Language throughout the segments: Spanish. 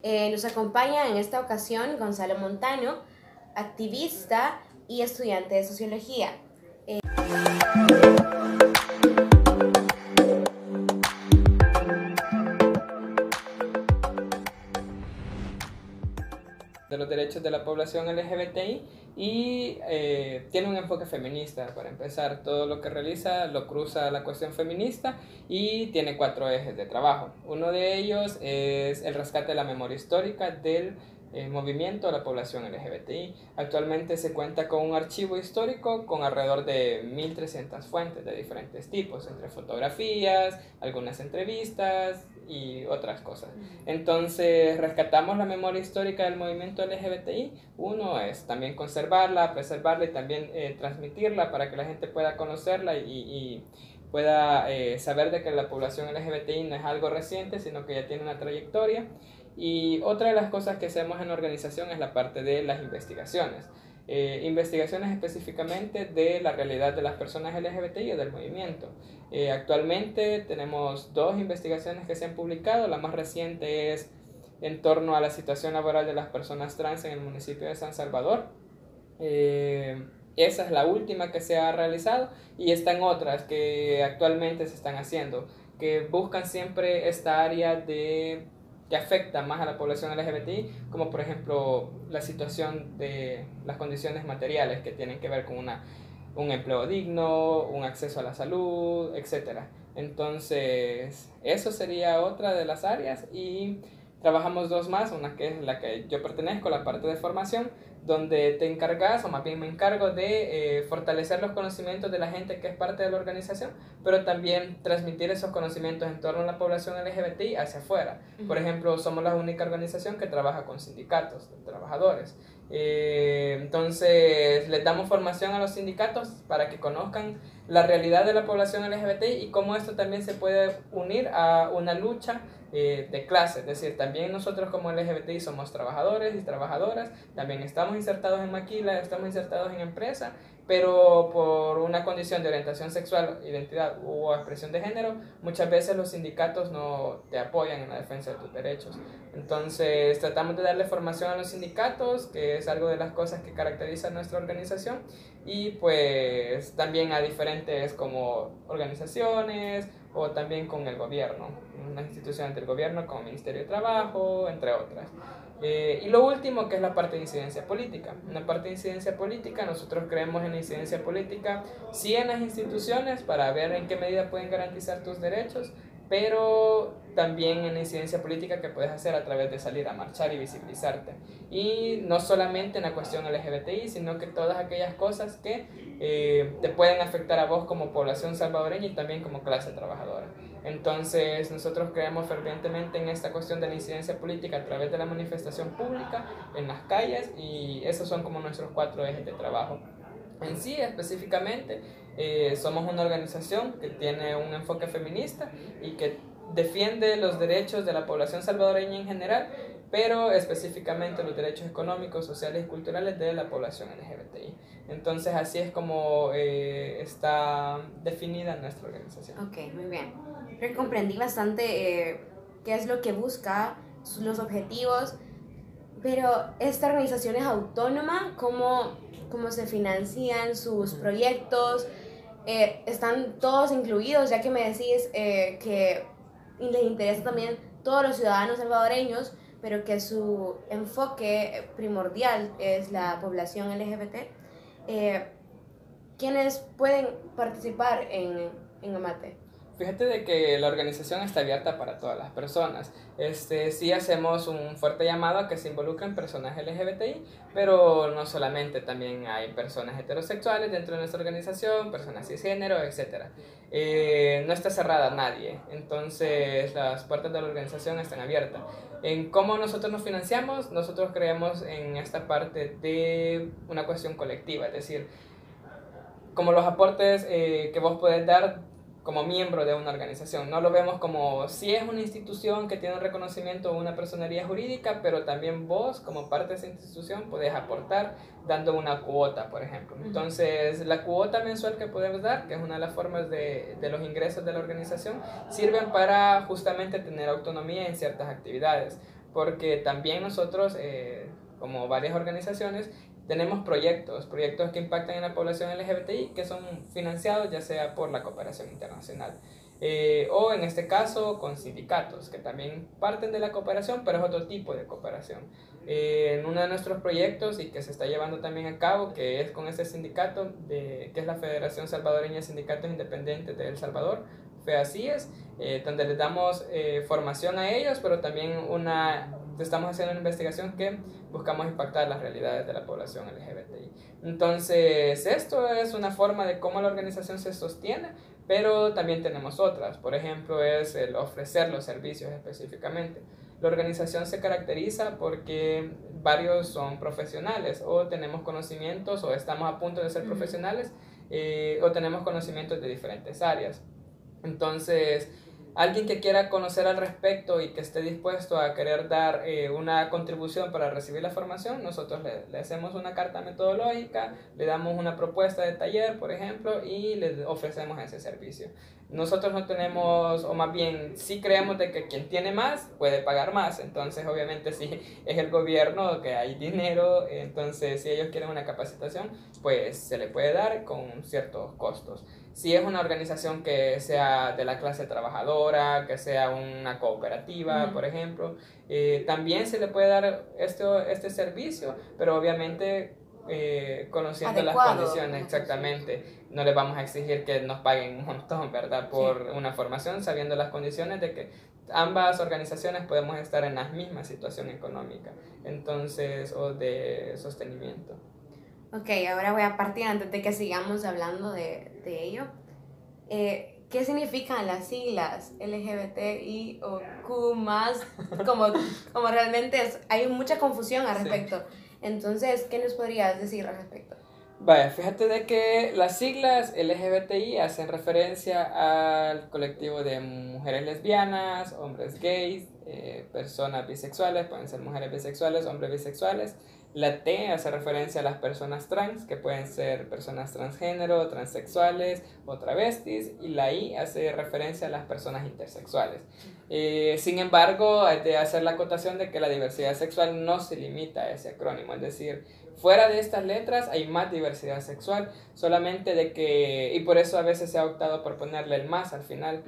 Nos acompaña en esta ocasión Gonzalo Montano, activista y estudiante de sociología. De los derechos de la población LGBTI y tiene un enfoque feminista. Para empezar, todo lo que realiza lo cruza la cuestión feminista y tiene 4 ejes de trabajo. Uno de ellos es el rescate de la memoria histórica del movimiento de la población LGBTI. Actualmente se cuenta con un archivo histórico con alrededor de 1.300 fuentes de diferentes tipos, entre fotografías, algunas entrevistas y otras cosas. Entonces rescatamos la memoria histórica del movimiento LGBTI. Uno es también conservarla, preservarla y también transmitirla para que la gente pueda conocerla y pueda saber de que la población LGBTI no es algo reciente, sino que ya tiene una trayectoria. Y otra de las cosas que hacemos en la organización es la parte de las investigaciones. Investigaciones específicamente de la realidad de las personas LGBTI y del movimiento. Actualmente tenemos 2 investigaciones que se han publicado. La más reciente es en torno a la situación laboral de las personas trans en el municipio de San Salvador. Esa es la última que se ha realizado y están otras que actualmente se están haciendo, que buscan siempre esta área que afecta más a la población LGBTI, como por ejemplo la situación de las condiciones materiales que tienen que ver con un empleo digno, un acceso a la salud, etc. Entonces, eso sería otra de las áreas y trabajamos 2 más, una que es la que yo pertenezco, la parte de formación, donde te encargas, o más bien me encargo de fortalecer los conocimientos de la gente que es parte de la organización, pero también transmitir esos conocimientos en torno a la población LGBTI hacia afuera. Por ejemplo, somos la única organización que trabaja con sindicatos de trabajadores. Entonces, les damos formación a los sindicatos para que conozcan la realidad de la población LGBTI y cómo esto también se puede unir a una lucha de clase. Es decir, también nosotros como LGBTI somos trabajadores y trabajadoras, también estamos insertados en maquila, estamos insertados en empresa, pero por una condición de orientación sexual, identidad u expresión de género, muchas veces los sindicatos no te apoyan en la defensa de tus derechos. Entonces tratamos de darle formación a los sindicatos, que es algo de las cosas que caracteriza a nuestra organización, y pues también a diferentes como organizaciones o también con el gobierno, unas instituciones del gobierno como Ministerio de Trabajo, entre otras. Y lo último, que es la parte de incidencia política. Una parte de incidencia política, nosotros creemos en la incidencia política, sí en las instituciones, para ver en qué medida pueden garantizar tus derechos, pero también en la incidencia política que puedes hacer a través de salir a marchar y visibilizarte. Y no solamente en la cuestión LGBTI, sino que todas aquellas cosas que te pueden afectar a vos como población salvadoreña y también como clase trabajadora. Entonces nosotros creemos fervientemente en esta cuestión de la incidencia política a través de la manifestación pública en las calles, y esos son como nuestros 4 ejes de trabajo. En sí, específicamente, somos una organización que tiene un enfoque feminista y que defiende los derechos de la población salvadoreña en general, pero específicamente los derechos económicos, sociales y culturales de la población LGBTI. Entonces así es como está definida nuestra organización. Ok, muy bien. Creo que comprendí bastante qué es lo que busca, los objetivos, pero esta organización es autónoma. ¿Cómo se financian sus proyectos? ¿Están todos incluidos, ya que me decís que les interesa también todos los ciudadanos salvadoreños, pero que su enfoque primordial es la población LGBT? ¿Quiénes pueden participar en AMATE? Fíjate de que la organización está abierta para todas las personas. Sí hacemos un fuerte llamado a que se involucren personas LGBTI, pero no solamente, también hay personas heterosexuales dentro de nuestra organización, personas cisgénero, etc. No está cerrada a nadie, entonces las puertas de la organización están abiertas. En cómo nosotros nos financiamos, nosotros creemos en esta parte de una cuestión colectiva, es decir, como los aportes que vos podés dar como miembro de una organización. No lo vemos como si es una institución que tiene un reconocimiento o una personería jurídica, pero también vos como parte de esa institución podés aportar dando una cuota, por ejemplo. Entonces la cuota mensual que podemos dar, que es una de las formas de los ingresos de la organización, sirven para justamente tener autonomía en ciertas actividades. porque también nosotros, como varias organizaciones, tenemos proyectos que impactan en la población LGBTI que son financiados ya sea por la cooperación internacional. O en este caso con sindicatos que también parten de la cooperación, pero es otro tipo de cooperación. En uno de nuestros proyectos y que se está llevando también a cabo, que es con este sindicato, que es la Federación Salvadoreña de Sindicatos Independientes de El Salvador, FEACIES, donde les damos formación a ellos, pero también estamos haciendo una investigación que buscamos impactar las realidades de la población LGBTI. Entonces, esto es una forma de cómo la organización se sostiene, pero también tenemos otras. Por ejemplo, es el ofrecer los servicios específicamente. La organización se caracteriza porque varios son profesionales o tenemos conocimientos o estamos a punto de ser profesionales o tenemos conocimientos de diferentes áreas. Entonces, alguien que quiera conocer al respecto y que esté dispuesto a querer dar una contribución para recibir la formación, nosotros le hacemos una carta metodológica, le damos una propuesta de taller, por ejemplo, y le ofrecemos ese servicio. Nosotros no tenemos, o más bien sí creemos de que quien tiene más puede pagar más, entonces obviamente si es el gobierno que hay dinero, entonces si ellos quieren una capacitación, pues se le puede dar con ciertos costos. Si es una organización que sea de la clase trabajadora, que sea una cooperativa, por ejemplo, también se le puede dar este servicio, pero obviamente conociendo las condiciones exactamente. No les vamos a exigir que nos paguen un montón, ¿verdad? Por una formación, sabiendo las condiciones de que ambas organizaciones podemos estar en la misma situación económica, entonces, o de sostenimiento. Ok, ahora voy a partir antes de que sigamos hablando de ello. ¿Qué significan las siglas LGBTI o Q+, como realmente hay mucha confusión al respecto? Sí. Entonces, ¿qué nos podrías decir al respecto? Vaya, fíjate de que las siglas LGBTI hacen referencia al colectivo de mujeres lesbianas, hombres gays, personas bisexuales, pueden ser mujeres bisexuales, hombres bisexuales. La T hace referencia a las personas trans, que pueden ser personas transgénero, transexuales o travestis, y la I hace referencia a las personas intersexuales. Sin embargo, hay que hacer la acotación de que la diversidad sexual no se limita a ese acrónimo, es decir, fuera de estas letras hay más diversidad sexual, solamente de que, y por eso a veces se ha optado por ponerle el más al final,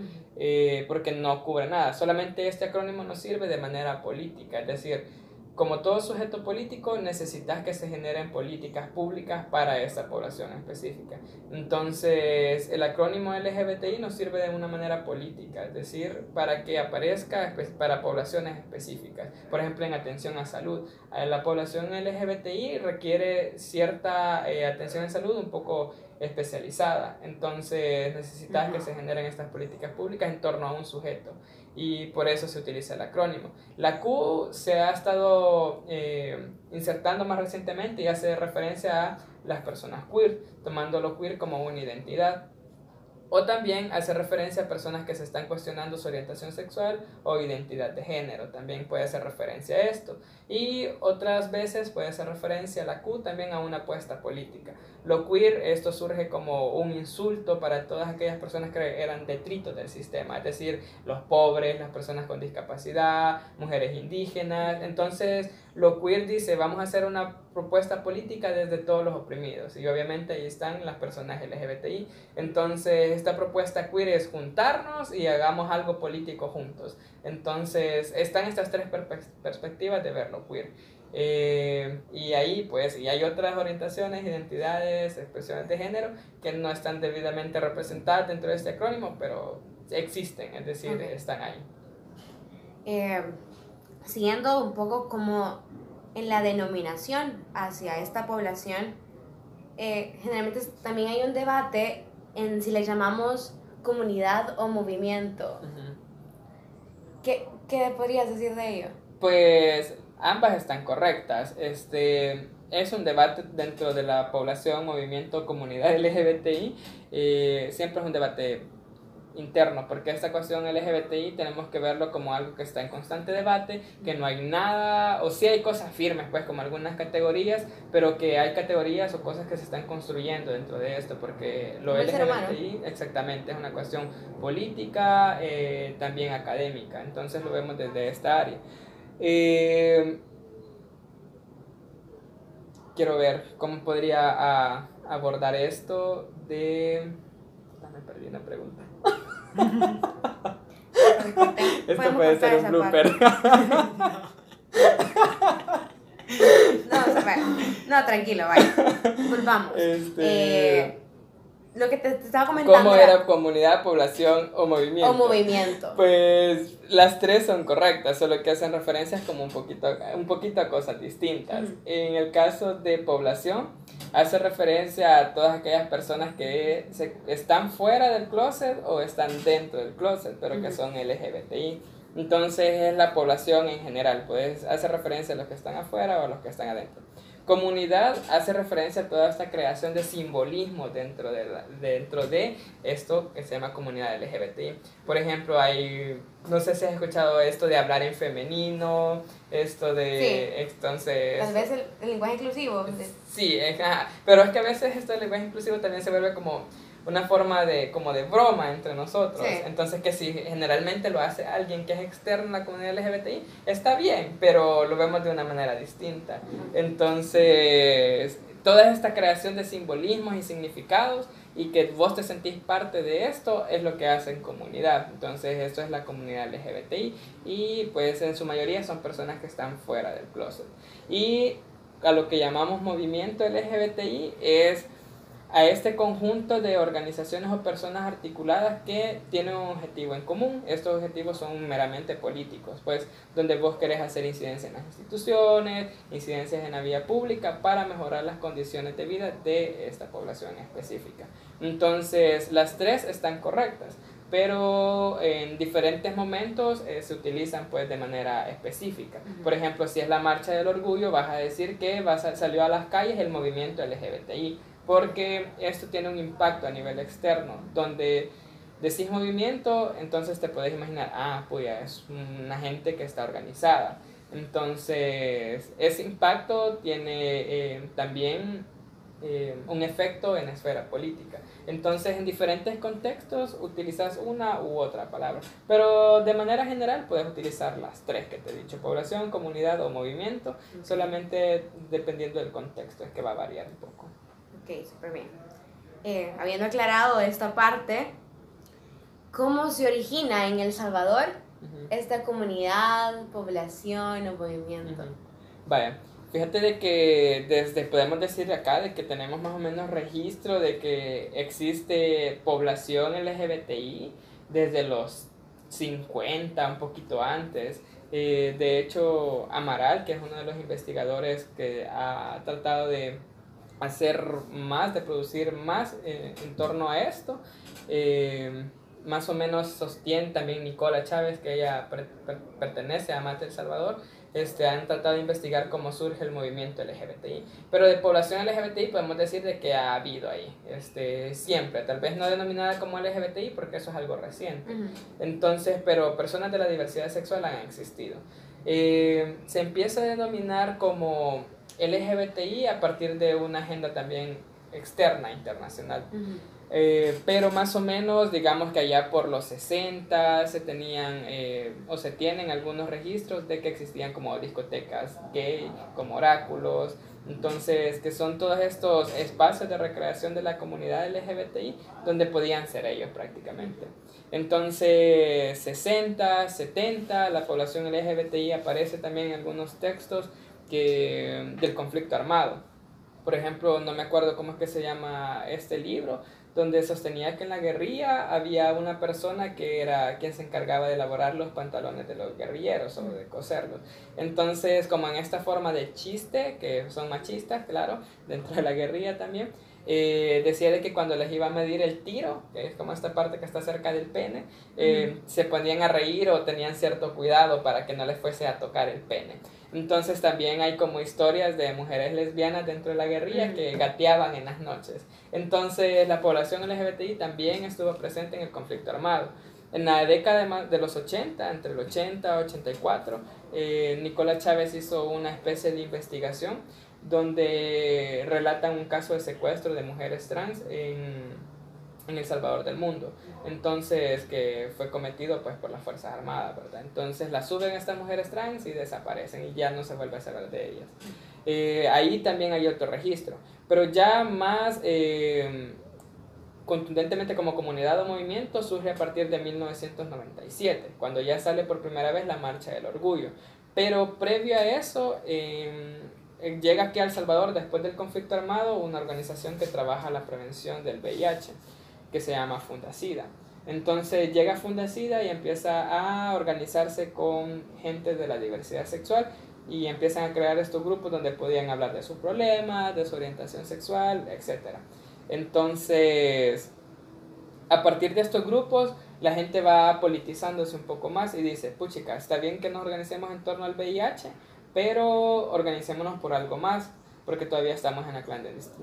porque no cubre nada, solamente este acrónimo nos sirve de manera política, es decir, como todo sujeto político, necesitas que se generen políticas públicas para esa población específica. Entonces, el acrónimo LGBTI nos sirve de una manera política, es decir, para que aparezca para poblaciones específicas. Por ejemplo, en atención a salud. La población LGBTI requiere cierta atención en salud un poco especializada. Entonces, necesitas que se generen estas políticas públicas en torno a un sujeto. Y por eso se utiliza el acrónimo. La Q se ha estado insertando más recientemente y hace referencia a las personas queer, tomando lo queer como una identidad. O también hace referencia a personas que se están cuestionando su orientación sexual o identidad de género. También puede hacer referencia a esto. Y otras veces puede hacer referencia a la Q también a una apuesta política. Lo queer, esto surge como un insulto para todas aquellas personas que eran detritos del sistema. Es decir, los pobres, las personas con discapacidad, mujeres indígenas. Entonces, lo queer dice, vamos a hacer una propuesta política desde todos los oprimidos. Y obviamente ahí están las personas LGBTI. Entonces, esta propuesta queer es juntarnos y hagamos algo político juntos. Entonces, están estas tres perspectivas de verlo queer. Y ahí pues, y hay otras orientaciones, identidades, expresiones de género que no están debidamente representadas dentro de este acrónimo, pero existen, es decir, están ahí. Siguiendo un poco como en la denominación hacia esta población, generalmente también hay un debate en si le llamamos comunidad o movimiento. ¿Qué podrías decir de ello? Pues ambas están correctas. Es un debate dentro de la población, movimiento, comunidad LGBTI. Siempre es un debate interno, porque esta cuestión LGBTI tenemos que verlo como algo que está en constante debate, que no hay nada, o sí hay cosas firmes, pues como algunas categorías, pero que hay categorías o cosas que se están construyendo dentro de esto, porque lo LGBTI exactamente es una cuestión política, también académica, entonces lo vemos desde esta área. Quiero ver cómo podría abordar esto de... Me perdí una pregunta. Esto puede ser un blooper. No, tranquilo, vaya. Volvamos. Lo que te estaba comentando. ¿Cómo era comunidad, población o movimiento? O movimiento. Pues las tres son correctas, solo que hacen referencias como un poquito a cosas distintas. En el caso de población, hace referencia a todas aquellas personas que están fuera del closet o están dentro del closet, pero que son LGBTI. Entonces es la población en general, pues hace referencia a los que están afuera o a los que están adentro. Comunidad hace referencia a toda esta creación de simbolismo dentro de esto que se llama comunidad LGBTI. Por ejemplo, no sé si has escuchado esto de hablar en femenino, esto de... Sí. Entonces... Tal vez el lenguaje inclusivo. Sí, pero es que a veces esto del lenguaje inclusivo también se vuelve como una forma de broma entre nosotros. Sí. Entonces, que si generalmente lo hace alguien que es externo a la comunidad LGBTI, está bien, pero lo vemos de una manera distinta. Entonces, toda esta creación de simbolismos y significados y que vos te sentís parte de esto es lo que hace en comunidad. Entonces, esto es la comunidad LGBTI y pues en su mayoría son personas que están fuera del closet. Y a lo que llamamos movimiento LGBTI es a este conjunto de organizaciones o personas articuladas que tienen un objetivo en común. Estos objetivos son meramente políticos, pues donde vos querés hacer incidencia en las instituciones, incidencias en la vía pública para mejorar las condiciones de vida de esta población específica. Entonces, las tres están correctas, pero en diferentes momentos se utilizan pues de manera específica. Por ejemplo, si es la Marcha del Orgullo, vas a decir que salió a las calles el movimiento LGBTI, porque esto tiene un impacto a nivel externo, donde decís movimiento, entonces te puedes imaginar, pues es una gente que está organizada. Entonces, ese impacto tiene también un efecto en la esfera política. Entonces, en diferentes contextos utilizas una u otra palabra, pero de manera general puedes utilizar las tres que te he dicho: población, comunidad o movimiento, solamente dependiendo del contexto es que va a variar un poco. Ok, súper bien. Habiendo aclarado esta parte, ¿cómo se origina en El Salvador esta comunidad, población o movimiento? Vaya, fíjate de que podemos decir acá de que tenemos más o menos registro de que existe población LGBTI desde los 50, un poquito antes. De hecho, Amaral, que es uno de los investigadores que ha tratado de hacer más, de producir más en torno a esto, más o menos sostiene también Nicola Chávez, que ella pertenece a Mate El Salvador. Han tratado de investigar cómo surge el movimiento LGBTI, pero de población LGBTI podemos decir de que ha habido ahí, siempre, tal vez no denominada como LGBTI porque eso es algo reciente. Entonces, pero personas de la diversidad sexual han existido. Se empieza a denominar como LGBTI a partir de una agenda también externa, internacional. Pero más o menos, digamos que allá por los 60 se tenían o se tienen algunos registros de que existían como discotecas gay, como oráculos. Entonces, que son todos estos espacios de recreación de la comunidad LGBTI donde podían ser ellos prácticamente. Entonces, 60, 70, la población LGBTI aparece también en algunos textos del conflicto armado. Por ejemplo, no me acuerdo cómo es que se llama este libro, donde sostenía que en la guerrilla había una persona que era quien se encargaba de elaborar los pantalones de los guerrilleros o de coserlos. Entonces, como en esta forma de chiste, que son machistas, claro, dentro de la guerrilla también, decía de que cuando les iba a medir el tiro, que es como esta parte que está cerca del pene, se ponían a reír o tenían cierto cuidado para que no les fuese a tocar el pene. Entonces también hay como historias de mujeres lesbianas dentro de la guerrilla que gateaban en las noches. Entonces la población LGBTI también estuvo presente en el conflicto armado. En la década de los 80, entre el 80 y 84, Nicola Chávez hizo una especie de investigación donde relatan un caso de secuestro de mujeres trans en El Salvador del mundo. Entonces, que fue cometido pues por las Fuerzas Armadas, ¿verdad? Entonces la suben estas mujeres trans y desaparecen y ya no se vuelve a saber de ellas. Ahí también hay otro registro, pero ya más contundentemente como comunidad o movimiento surge a partir de 1997, cuando ya sale por primera vez la Marcha del Orgullo. Pero previo a eso, llega aquí a El Salvador, después del conflicto armado, una organización que trabaja la prevención del VIH, que se llama Fundacida. Entonces llega Fundacida y empieza a organizarse con gente de la diversidad sexual y empiezan a crear estos grupos donde podían hablar de sus problemas, de su orientación sexual, etc. Entonces, a partir de estos grupos, la gente va politizándose un poco más y dice, puchica, está bien que nos organicemos en torno al VIH, pero organicémonos por algo más, porque todavía estamos en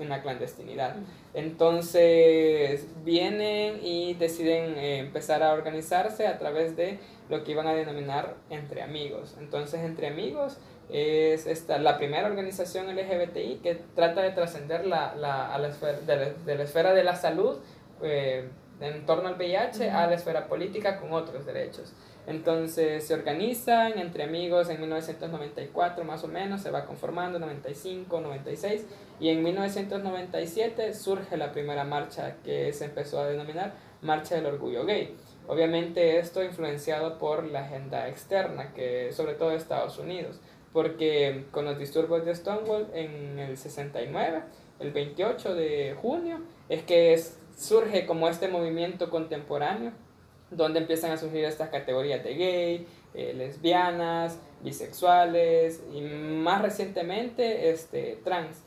la clandestinidad. Entonces vienen y deciden empezar a organizarse a través de lo que iban a denominar Entre Amigos. Entonces Entre Amigos es la primera organización LGBTI que trata de trascender de la esfera de la salud en torno al VIH a la esfera política con otros derechos. Entonces se organizan Entre Amigos en 1994 más o menos, se va conformando, 95, 96, y en 1997 surge la primera marcha que se empezó a denominar Marcha del Orgullo Gay. Obviamente esto influenciado por la agenda externa, que sobre todo de Estados Unidos, porque con los disturbios de Stonewall en el 69, el 28 de junio, es que surge como este movimiento contemporáneo donde empiezan a surgir estas categorías de gay, lesbianas, bisexuales y más recientemente trans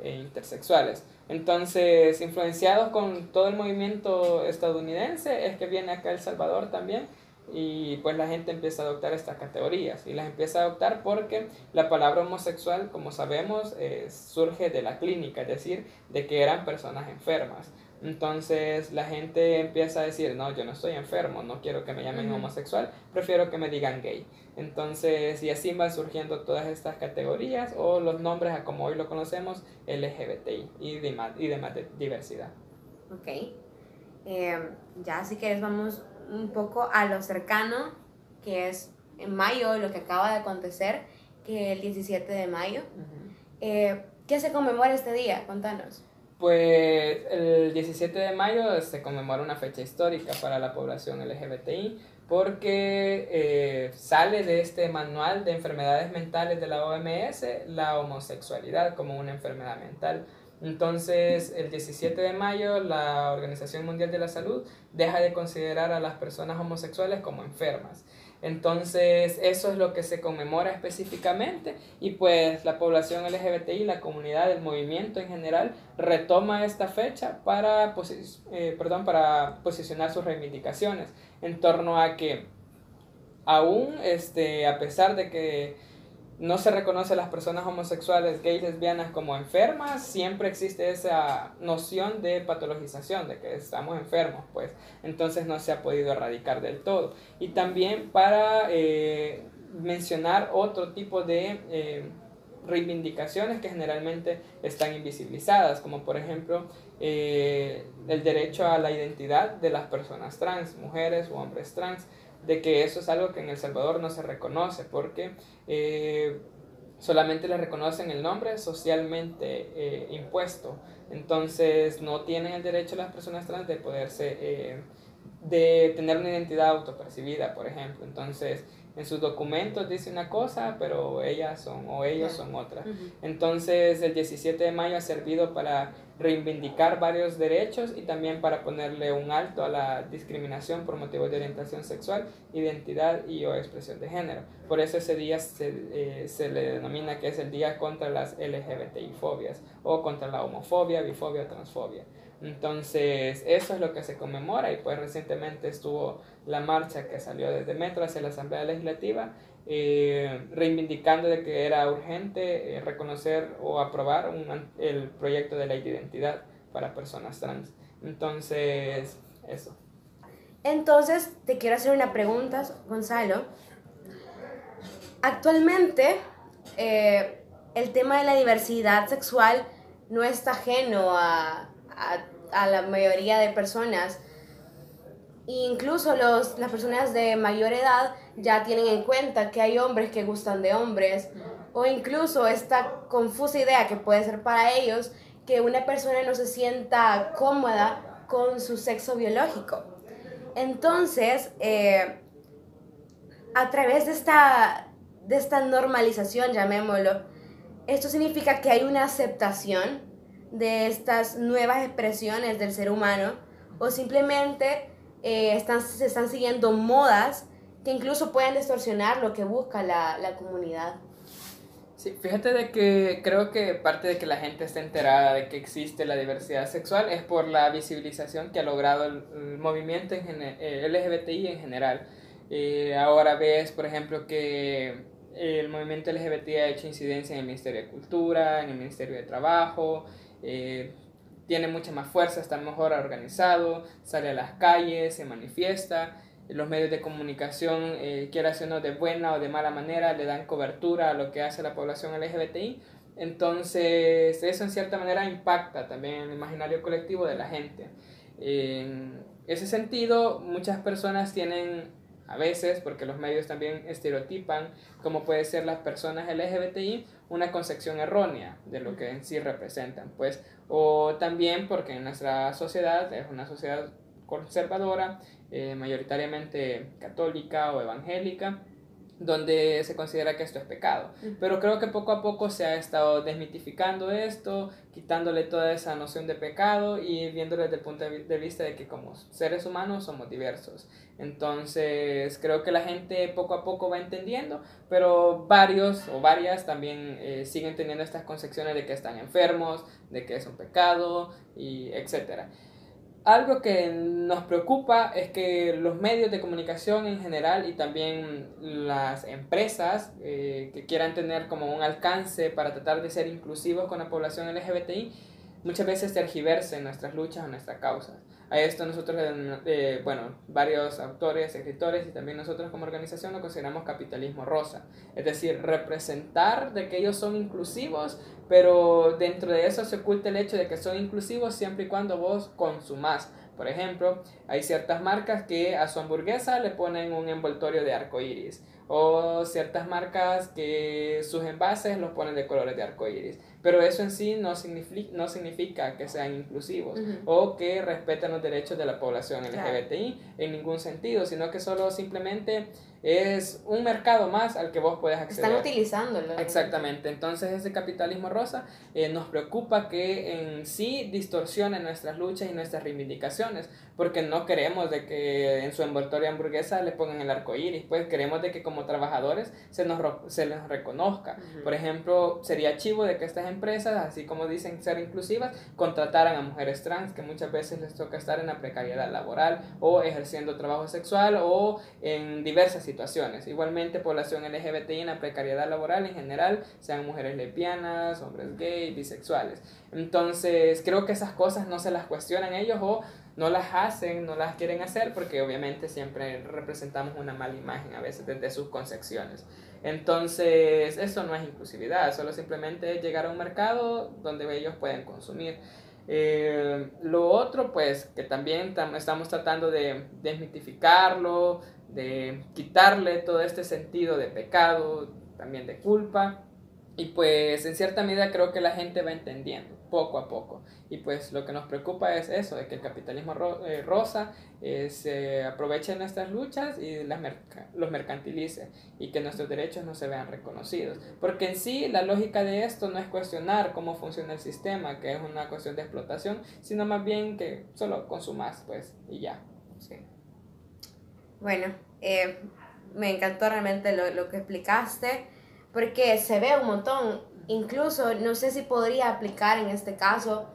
e intersexuales. Entonces, influenciados con todo el movimiento estadounidense, es que viene acá El Salvador también y pues la gente empieza a adoptar estas categorías y las empieza a adoptar porque la palabra homosexual, como sabemos, surge de la clínica, es decir, de que eran personas enfermas. Entonces la gente empieza a decir, no, yo no estoy enfermo, no quiero que me llamen homosexual, prefiero que me digan gay. Entonces, y así van surgiendo todas estas categorías o los nombres a como hoy lo conocemos, LGBTI y demás diversidad. Ok. Ya si quieres vamos un poco a lo cercano, que es en mayo, lo que acaba de acontecer, que el 17 de mayo. ¿Qué se conmemora este día? Contanos. Pues el 17 de mayo se conmemora una fecha histórica para la población LGBTI porque sale de este manual de enfermedades mentales de la OMS la homosexualidad como una enfermedad mental. Entonces, el 17 de mayo la Organización Mundial de la Salud deja de considerar a las personas homosexuales como enfermas. Entonces, eso es lo que se conmemora específicamente y pues la población LGBTI, la comunidad, el movimiento en general, retoma esta fecha para posicionar sus reivindicaciones en torno a que aún a pesar de que no se reconoce a las personas homosexuales, gays, lesbianas como enfermas, siempre existe esa noción de patologización, de que estamos enfermos, pues entonces no se ha podido erradicar del todo. Y también para mencionar otro tipo de reivindicaciones que generalmente están invisibilizadas, como por ejemplo el derecho a la identidad de las personas trans, mujeres u hombres trans, de que eso es algo que en El Salvador no se reconoce porque solamente le reconocen el nombre socialmente impuesto. Entonces no tienen el derecho las personas trans de poderse de tener una identidad autopercibida, por ejemplo. Entonces en sus documentos dice una cosa, pero ellas son o ellos son otra. Entonces el 17 de mayo ha servido para reivindicar varios derechos y también para ponerle un alto a la discriminación por motivos de orientación sexual, identidad y o expresión de género. Por eso ese día se le denomina que es el día contra las LGBTI-fobias o contra la homofobia, bifobia o transfobia. Entonces eso es lo que se conmemora y pues recientemente estuvo la marcha que salió desde Metro hacia la Asamblea Legislativa reivindicando de que era urgente reconocer o aprobar el proyecto de ley de identidad para personas trans. Entonces, eso. Entonces, te quiero hacer una pregunta, Gonzalo. Actualmente, el tema de la diversidad sexual no está ajeno a a la mayoría de personas. Incluso las personas de mayor edad ya tienen en cuenta que hay hombres que gustan de hombres, o incluso esta confusa idea que puede ser para ellos que una persona no se sienta cómoda con su sexo biológico. Entonces, a través de esta normalización, llamémoslo, esto significa que hay una aceptación de estas nuevas expresiones del ser humano, o simplemente se están siguiendo modas que incluso pueden distorsionar lo que busca la comunidad. Sí, fíjate de que creo que parte de que la gente esté enterada de que existe la diversidad sexual es por la visibilización que ha logrado el movimiento LGBTI en general. Ahora ves, por ejemplo, que el movimiento LGBTI ha hecho incidencia en el Ministerio de Cultura, en el Ministerio de Trabajo, tiene mucha más fuerza, está mejor organizado, sale a las calles, se manifiesta. Los medios de comunicación, quiera o no, de buena o de mala manera, le dan cobertura a lo que hace la población LGBTI. Entonces, eso en cierta manera impacta también en el imaginario colectivo de la gente. En ese sentido, muchas personas tienen, a veces, porque los medios también estereotipan cómo pueden ser las personas LGBTI, una concepción errónea de lo que en sí representan, pues, o también porque en nuestra sociedad es una sociedad conservadora, mayoritariamente católica o evangélica, donde se considera que esto es pecado. Pero creo que poco a poco se ha estado desmitificando esto, quitándole toda esa noción de pecado y viéndolo desde el punto de vista de que como seres humanos somos diversos. Entonces creo que la gente poco a poco va entendiendo, pero varios o varias también siguen teniendo estas concepciones de que están enfermos, de que es un pecado, y etcétera. Algo que nos preocupa es que los medios de comunicación en general y también las empresas que quieran tener como un alcance para tratar de ser inclusivos con la población LGBTI, muchas veces tergiversen nuestras luchas o nuestras causas. A esto nosotros, varios autores, escritores y también nosotros como organización lo consideramos capitalismo rosa. Es decir, representar de que ellos son inclusivos, pero dentro de eso se oculta el hecho de que son inclusivos siempre y cuando vos consumás. Por ejemplo, hay ciertas marcas que a su hamburguesa le ponen un envoltorio de arco iris, o ciertas marcas que sus envases los ponen de colores de arco iris. Pero eso en sí no significa que sean inclusivos o que respeten los derechos de la población LGBTI en ningún sentido, sino que solo simplemente es un mercado más al que vos puedes acceder. Están utilizándolo. Exactamente. Entonces ese capitalismo rosa nos preocupa que en sí distorsione nuestras luchas y nuestras reivindicaciones, porque no queremos de que en su envoltorio hamburguesa le pongan el arco iris, pues queremos de que como trabajadores se les reconozca. Por ejemplo, sería chivo de que estas empresas, así como dicen ser inclusivas, contrataran a mujeres trans, que muchas veces les toca estar en la precariedad laboral o ejerciendo trabajo sexual o en diversas situaciones. Igualmente, población LGBTI en la precariedad laboral en general, sean mujeres lesbianas, hombres gay, bisexuales. Entonces, creo que esas cosas no se las cuestionan ellos o no las hacen, no las quieren hacer porque obviamente siempre representamos una mala imagen a veces desde sus concepciones. Entonces, eso no es inclusividad, solo simplemente es llegar a un mercado donde ellos pueden consumir. Lo otro, pues, que también estamos tratando de desmitificarlo, de quitarle todo este sentido de pecado, también de culpa, y pues en cierta medida creo que la gente va entendiendo poco a poco, y pues lo que nos preocupa es eso, de que el capitalismo rosa se aproveche de nuestras luchas y los mercantilice y que nuestros derechos no se vean reconocidos, porque en sí la lógica de esto no es cuestionar cómo funciona el sistema, que es una cuestión de explotación, sino más bien que solo consumas, pues, y ya. Sí. Bueno, me encantó realmente lo que explicaste, porque se ve un montón. Incluso, no sé si podría aplicar en este caso.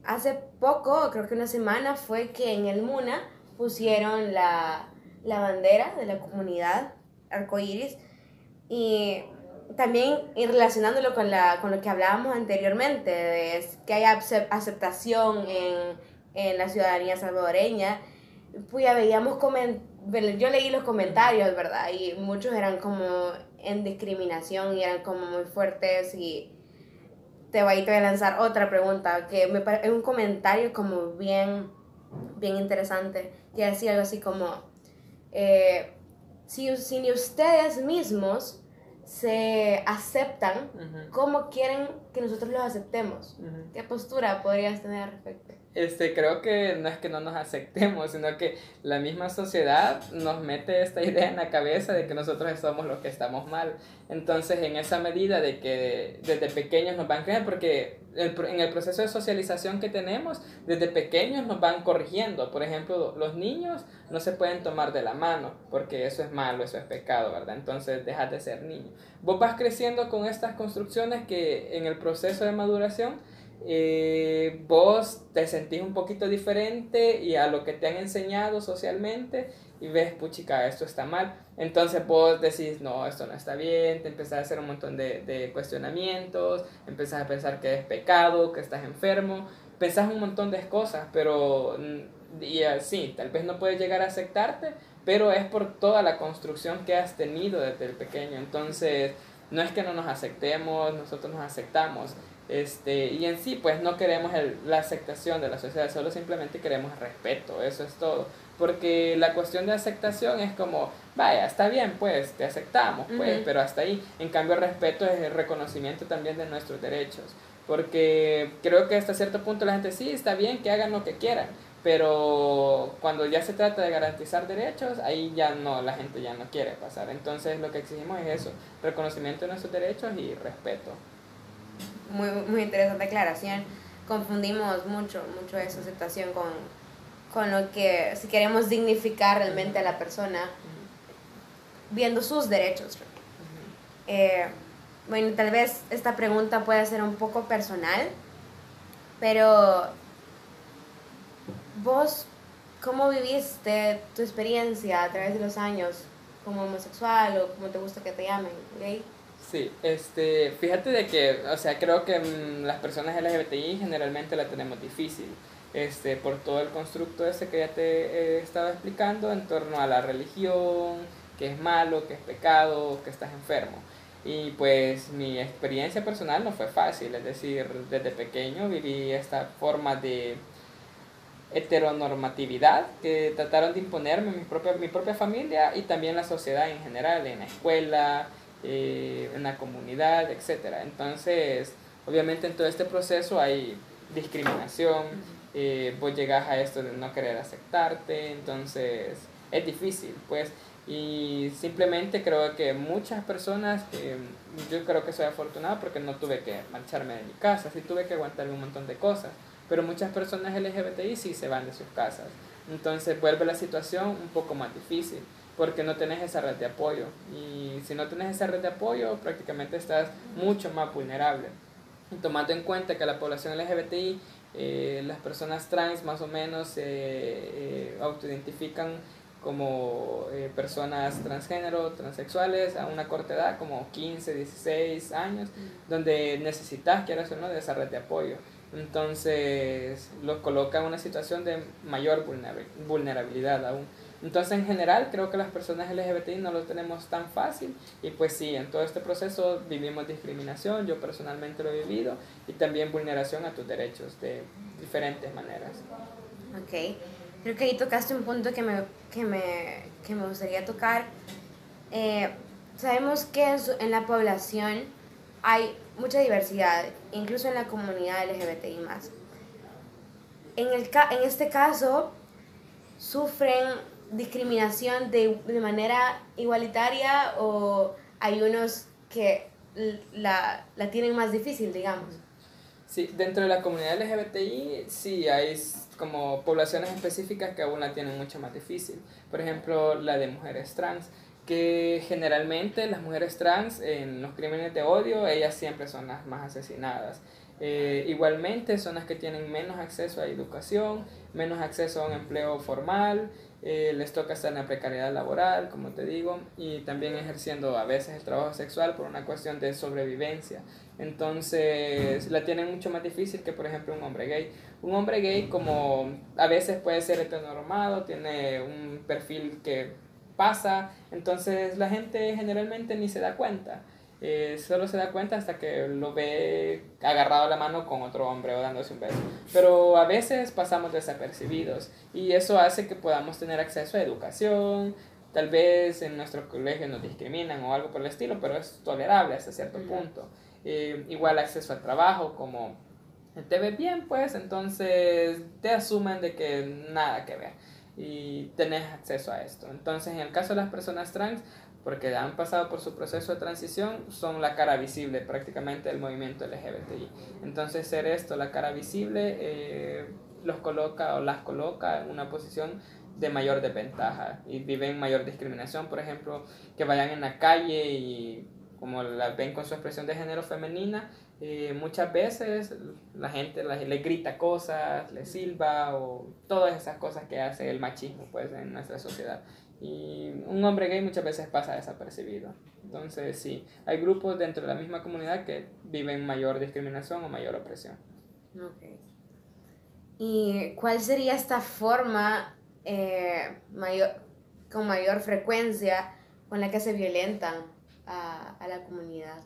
Hace poco, creo que una semana, fue que en el MUNA pusieron la bandera de la comunidad arcoíris, y también y relacionándolo con lo que hablábamos anteriormente, de que haya aceptación en la ciudadanía salvadoreña. Pues ya veíamos yo leí los comentarios, ¿verdad? Y muchos eran como en discriminación y eran como muy fuertes, y ahí te voy a lanzar otra pregunta, que es un comentario como bien, bien interesante, que decía algo así como, si ni ustedes mismos se aceptan, ¿cómo quieren que nosotros los aceptemos? ¿Qué postura podrías tener al respecto? Creo que no es que no nos aceptemos, sino que la misma sociedad nos mete esta idea en la cabeza de que nosotros somos los que estamos mal. Entonces, en esa medida de que desde pequeños nos van creando, porque en el proceso de socialización que tenemos, desde pequeños nos van corrigiendo. Por ejemplo, los niños no se pueden tomar de la mano, porque eso es malo, eso es pecado, ¿verdad? Entonces, dejas de ser niño. Vos vas creciendo con estas construcciones que en el proceso de maduración, vos te sentís un poquito diferente y a lo que te han enseñado socialmente y ves, puchica, esto está mal. Entonces vos decís, no, esto no está bien, te empezás a hacer un montón de cuestionamientos, empezás a pensar que es pecado, que estás enfermo, pensás un montón de cosas, pero y así, tal vez no puedes llegar a aceptarte, pero es por toda la construcción que has tenido desde el pequeño. Entonces, no es que no nos aceptemos, nosotros nos aceptamos. Y en sí, pues no queremos la aceptación de la sociedad, solo simplemente queremos respeto, eso es todo. Porque la cuestión de aceptación es como, vaya, está bien, pues, te aceptamos, pues, pero hasta ahí. En cambio, el respeto es el reconocimiento también de nuestros derechos. Porque creo que hasta cierto punto la gente sí, está bien que hagan lo que quieran, pero cuando ya se trata de garantizar derechos, ahí ya no, la gente ya no quiere pasar. Entonces, lo que exigimos es eso, reconocimiento de nuestros derechos y respeto. Muy, muy interesante aclaración. Confundimos mucho esa aceptación con lo que, si queremos dignificar realmente a la persona, viendo sus derechos. Bueno, tal vez esta pregunta puede ser un poco personal, pero vos, ¿cómo viviste tu experiencia a través de los años como homosexual o como te gusta que te llamen, gay? Sí, fíjate de que, o sea, creo que las personas LGBTI generalmente la tenemos difícil, por todo el constructo ese que ya te he estado explicando en torno a la religión, que es malo, que es pecado, que estás enfermo. Y pues mi experiencia personal no fue fácil, es decir, desde pequeño viví esta forma de heteronormatividad que trataron de imponerme mi propia familia y también la sociedad en general, en la escuela, en la comunidad, etcétera. Entonces, obviamente en todo este proceso hay discriminación, vos llegás a esto de no querer aceptarte, entonces es difícil, pues, y simplemente creo que muchas personas, yo creo que soy afortunado porque no tuve que marcharme de mi casa, sí tuve que aguantarme un montón de cosas, pero muchas personas LGBTI sí se van de sus casas, entonces vuelve la situación un poco más difícil porque no tenés esa red de apoyo, y si no tenés esa red de apoyo prácticamente estás mucho más vulnerable. Y tomando en cuenta que la población LGBTI, las personas trans más o menos se autoidentifican como personas transgénero, transexuales a una corta edad, como 15, 16 años, donde necesitas, quieras o no, de esa red de apoyo. Entonces los coloca en una situación de mayor vulnerabilidad aún. Entonces, en general, creo que las personas LGBTI no lo tenemos tan fácil y pues sí, en todo este proceso vivimos discriminación, yo personalmente lo he vivido, y también vulneración a tus derechos de diferentes maneras. Ok, creo que ahí tocaste un punto que me gustaría tocar. Sabemos que en la población hay mucha diversidad, incluso en la comunidad LGBTI+. En este caso, sufren discriminación de manera igualitaria o hay unos que la tienen más difícil, digamos. Sí, dentro de la comunidad LGBTI sí hay como poblaciones específicas que aún la tienen mucho más difícil. Por ejemplo, la de mujeres trans, que generalmente las mujeres trans en los crímenes de odio, ellas siempre son las más asesinadas. Igualmente son las que tienen menos acceso a educación, menos acceso a un empleo formal, les toca estar en la precariedad laboral, como te digo, y también ejerciendo a veces el trabajo sexual por una cuestión de sobrevivencia. Entonces la tienen mucho más difícil que, por ejemplo, un hombre gay. Un hombre gay, como a veces puede ser heteronormado, tiene un perfil que pasa, entonces la gente generalmente ni se da cuenta. Solo se da cuenta hasta que lo ve agarrado a la mano con otro hombre o dándose un beso. Pero a veces pasamos desapercibidos y eso hace que podamos tener acceso a educación. Tal vez en nuestro colegio nos discriminan o algo por el estilo, pero es tolerable hasta cierto punto. Igual acceso al trabajo, como te ves bien, pues entonces te asumen de que nada que ver y tenés acceso a esto. Entonces, en el caso de las personas trans, porque han pasado por su proceso de transición, son la cara visible prácticamente del movimiento LGBTI. Entonces, ser esto, la cara visible, los coloca o las coloca en una posición de mayor desventaja y viven mayor discriminación, por ejemplo, que vayan en la calle y como la ven con su expresión de género femenina, muchas veces la gente le grita cosas, le silba o todas esas cosas que hace el machismo pues en nuestra sociedad. Y un hombre gay muchas veces pasa desapercibido. Entonces sí, hay grupos dentro de la misma comunidad que viven mayor discriminación o mayor opresión. Okay. ¿Y cuál sería esta forma con mayor frecuencia con la que se violentan a la comunidad?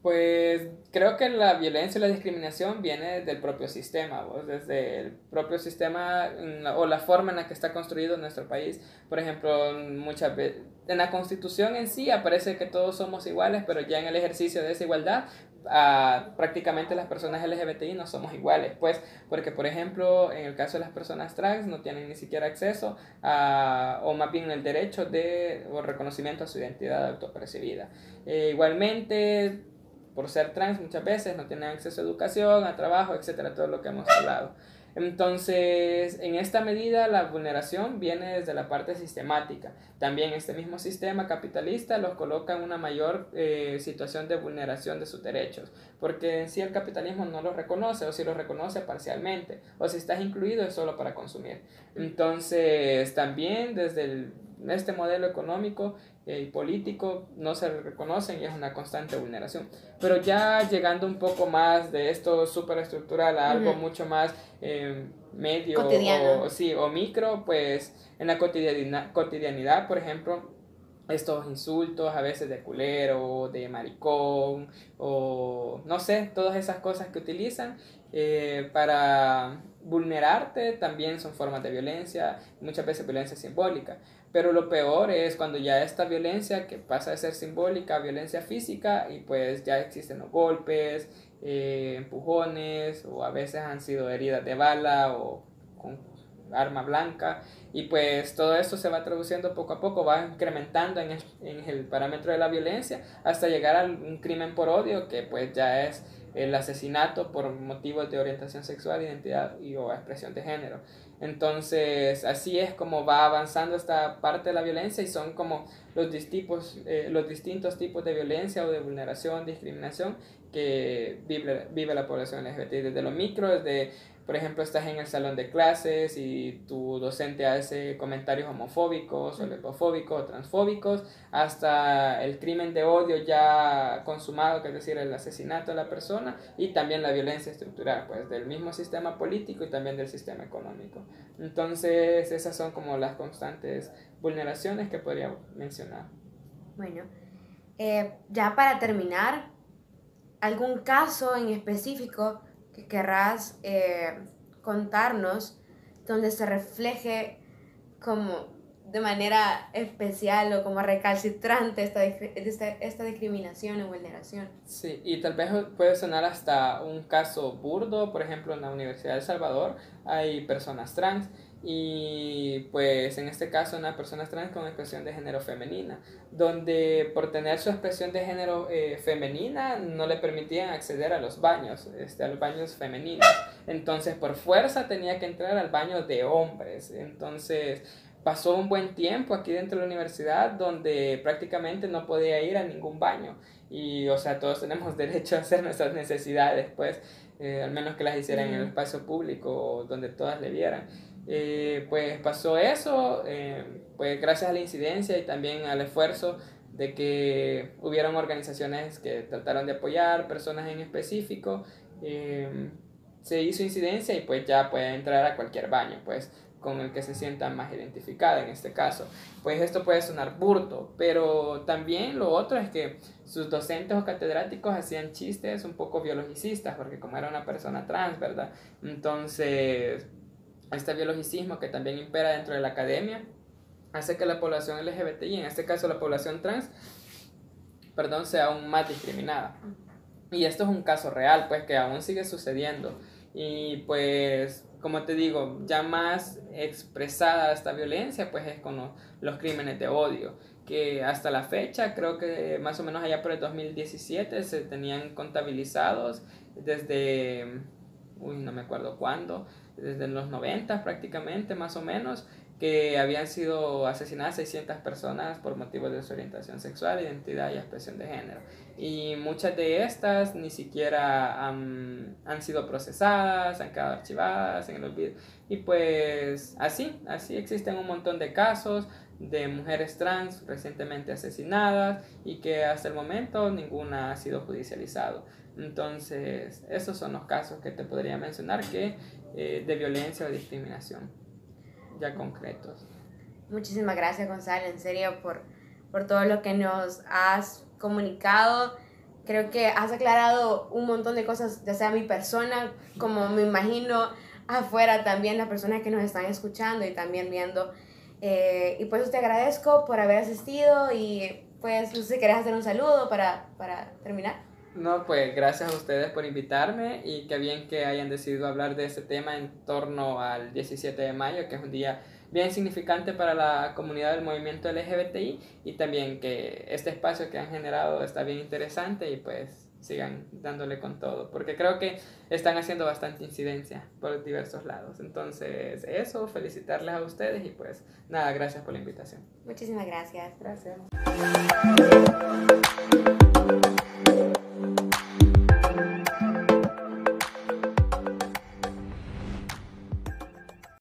Pues creo que la violencia y la discriminación viene del propio sistema, ¿vos? Desde el propio sistema o la forma en la que está construido nuestro país. Por ejemplo, muchas veces en la Constitución en sí aparece que todos somos iguales, pero ya en el ejercicio de esa igualdad prácticamente las personas LGBTI no somos iguales, pues porque por ejemplo en el caso de las personas trans no tienen ni siquiera acceso o más bien el derecho o reconocimiento a su identidad autopercibida. Igualmente por ser trans muchas veces no tienen acceso a educación, a trabajo, etcétera, todo lo que hemos hablado. Entonces, en esta medida la vulneración viene desde la parte sistemática. También este mismo sistema capitalista los coloca en una mayor situación de vulneración de sus derechos, porque en sí el capitalismo no los reconoce, o si los reconoce parcialmente, o si estás incluido es solo para consumir. Entonces, también desde este modelo económico y político no se reconocen y es una constante vulneración. Pero ya llegando un poco más de esto superestructural a algo mucho más medio cotidiano o micro, pues en la cotidianidad, por ejemplo, estos insultos a veces de culero, de maricón o no sé, todas esas cosas que utilizan para vulnerarte también son formas de violencia, muchas veces violencia simbólica. Pero lo peor es cuando ya esta violencia que pasa de ser simbólica a violencia física y pues ya existen los golpes, empujones o a veces han sido heridas de bala o con arma blanca y pues todo esto se va traduciendo poco a poco, va incrementando en el parámetro de la violencia hasta llegar a un crimen por odio que pues ya es el asesinato por motivos de orientación sexual, identidad o expresión de género. Entonces así es como va avanzando esta parte de la violencia y son como los distintos tipos de violencia o de vulneración, discriminación que vive la población LGBT, desde lo micro, desde por ejemplo, estás en el salón de clases y tu docente hace comentarios homofóbicos o lesbofóbicos o transfóbicos, hasta el crimen de odio ya consumado, que es decir, el asesinato de la persona, y también la violencia estructural, pues del mismo sistema político y también del sistema económico. Entonces, esas son como las constantes vulneraciones que podría mencionar. Bueno, ya para terminar, ¿algún caso en específico que querrás contarnos donde se refleje como de manera especial o como recalcitrante esta discriminación o vulneración? Sí, y tal vez puede sonar hasta un caso burdo, por ejemplo en la Universidad de El Salvador hay personas trans y pues en este caso una persona trans con expresión de género femenina, donde por tener su expresión de género femenina no le permitían acceder a los baños femeninos, entonces por fuerza tenía que entrar al baño de hombres, entonces pasó un buen tiempo aquí dentro de la universidad donde prácticamente no podía ir a ningún baño y o sea todos tenemos derecho a hacer nuestras necesidades pues al menos que las hicieran en el espacio público donde todas le vieran. Pues pasó eso, pues gracias a la incidencia y también al esfuerzo de que hubieron organizaciones que trataron de apoyar personas en específico, se hizo incidencia y pues ya puede entrar a cualquier baño, pues con el que se sienta más identificada en este caso. Pues esto puede sonar burdo, pero también lo otro es que sus docentes o catedráticos hacían chistes un poco biologicistas, porque como era una persona trans, ¿verdad? Entonces, este biologicismo que también impera dentro de la academia hace que la población LGBTI, en este caso la población trans, perdón, sea aún más discriminada. Y esto es un caso real, pues, que aún sigue sucediendo. Y pues, como te digo, ya más expresada esta violencia, pues es con los crímenes de odio, que hasta la fecha, creo que más o menos allá por el 2017, se tenían contabilizados desde, no me acuerdo cuándo, desde los 90 prácticamente, más o menos, que habían sido asesinadas 600 personas por motivos de su orientación sexual, identidad y expresión de género. Y muchas de estas ni siquiera han sido procesadas, han quedado archivadas en el olvido. Y pues así existen un montón de casos de mujeres trans recientemente asesinadas y que hasta el momento ninguna ha sido judicializado. Entonces, esos son los casos que te podría mencionar que de violencia o discriminación ya concretos. Muchísimas gracias, Gonzalo, en serio, por todo lo que nos has comunicado. Creo que has aclarado un montón de cosas, ya sea mi persona, como me imagino afuera también las personas que nos están escuchando y también viendo. Y por eso te agradezco por haber asistido y pues no sé si querés hacer un saludo para terminar. No, pues gracias a ustedes por invitarme y qué bien que hayan decidido hablar de este tema en torno al 17 de mayo, que es un día bien significante para la comunidad del movimiento LGBTI, y también que este espacio que han generado está bien interesante y pues sigan dándole con todo, porque creo que están haciendo bastante incidencia por diversos lados. Entonces eso, felicitarles a ustedes y pues nada, gracias por la invitación. Muchísimas gracias. Gracias.